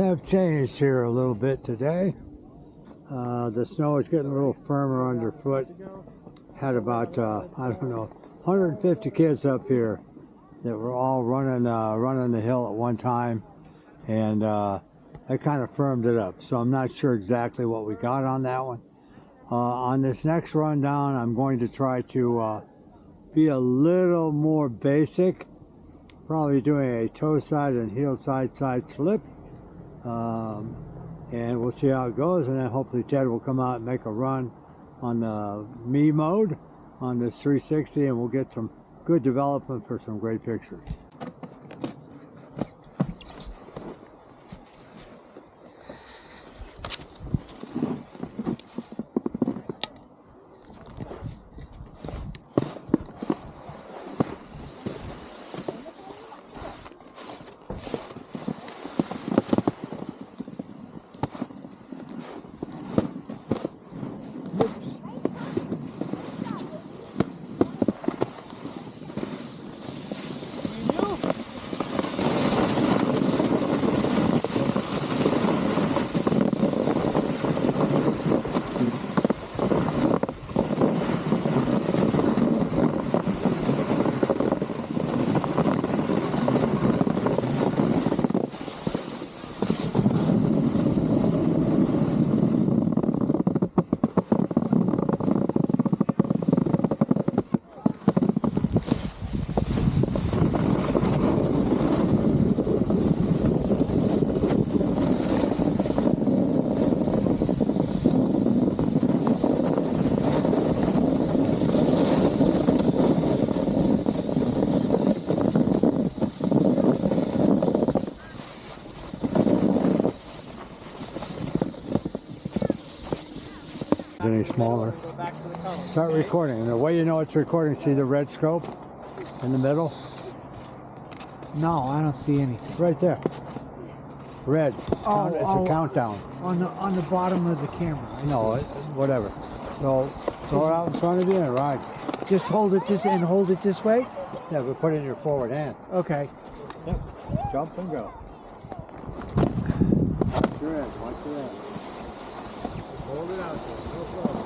have changed here a little bit today. The snow is getting a little firmer underfoot. Had about, I don't know, 150 kids up here that were all running the hill at one time, and that kind of firmed it up. So I'm not sure exactly what we got on that one. On this next rundown, I'm going to try to be a little more basic. Probably doing a toe side and heel side slip. And we'll see how it goes, and then hopefully Ted will come out and make a run on the me mode on this 360, and we'll get some good development for some great pictures. Any smaller. Start recording. And the way you know it's recording, see the red scope in the middle? No, I don't see anything. Right there. Red. It's a countdown. On the bottom of the camera. No, whatever. So throw it out in front of you and ride. Just hold it hold it this way? Yeah, but put it in your forward hand. Okay. Yep. Jump and go. Watch your end. Watch your end. Hold it out there. No problem.